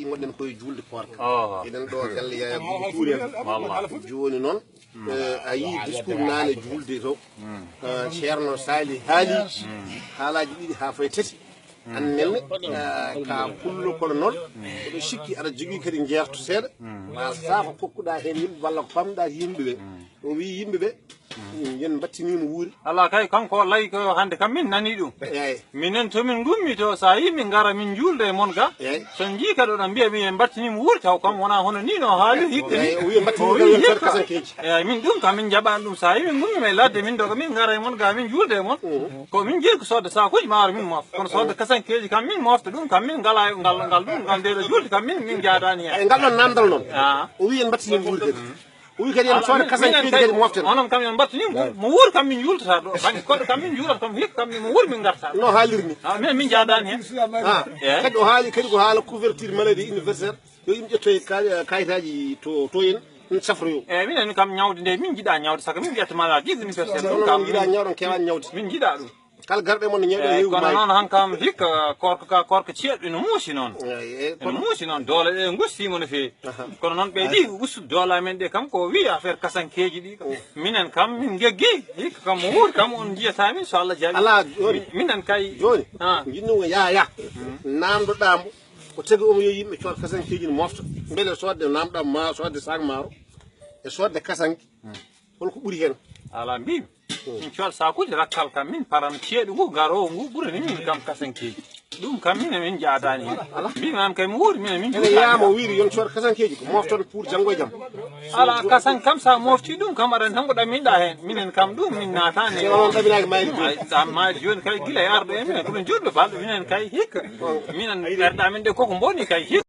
ngoɗɗen koye julde porka eɗen ɗo galle yaya tuuren joni noon a yii discours nane julde to ceerno Sali haali haalaji ɗiɗi ha faye tati annenne ka pullo kono noon oɗo sikki aɗa jogui kadi jerto seeɗa sa ko kokkuɗa hen yimɓe walla ko pamɗa yimɓeɓe o wi yimɓeɓe yen battinima wuuri ala kay kanko layi ko hande kam min nani ɗum minen tomin gummi to sa yi min gara min julde mon ga so jii kadi oɗon mbiya min en battinima wuuri taw kam wona hono ni no haali hikka ni o wi battinima kasankeji eyyi min ɗum kam min jaɓani ɗum sa yi min gummi e ladde min doga min gara e mon ga min julde e mon ko min jeeyi ko sodde sakuji maaro min mofta kono sodde kasankeji kam min mofta ɗum kam min ngala ngal ɗum ngal ndeɗo julde kam min jaadani hen ngal ɗon namdal noon o wi en battinima wuuri kadi o wi kadi en sooda kasankeji kadi moften onon kam en battinima mo wuuri kam min jultata ɗo banggue koɗɗo kam min juurat kam hikka kam mo wuuri min garta no haalirni minen min jaadani hen kadi o haali kadi ko haala couverture maladie universelle yo yimɓe ƴettoye kayitaji to en safroyo eyyi minen kam ñawde nde min jiiɗa ñawde saka min wiyata maladie universelle ɗum kam jiiɗa ñawɗon kewani ñawde min jiiɗa ɗum kala garɗe mon no ñawɗo eyyi kono noon han kam hikka korka ceeɗɗo ene muusi noon ene muusi noon doole ɗe gustimo no feewi kono noon ɓeydi ustude doole men ɗe kam ko wi affaire kasankeji ɗi minen kam min geggi hikka kam mo wuuri kam on jiyatamin so Allah jaaɓi ala joni minen kay joni jinnugo ya namdoɗamo ko tagi omo yo yimɓe cood kasankeji no mofta beele sodde namɗam ma sodde sac maaro e sodde kasanke holko ɓuuri hen ala mbimi min cood sakuji rakkal kam min param ceeɗu ngu garowo ngu ɓurani min kam kasankeji ɗum kam minen min jaadani hen mbimam kay mo wuuri minen min ene yiyama wiiri yon cood kasankeji ko mofton pour janggo e jaam ala kasan kam sa mofti ɗum kam aɗa tan ko ɗaminɗa hen minen kam ɗum min natani on ɗaminaki mayri maji joni kay guila e arɗo e minen komin julɓe balɗo minen kay hikka minen ɓerɗamin ɗe koko boni kay hikka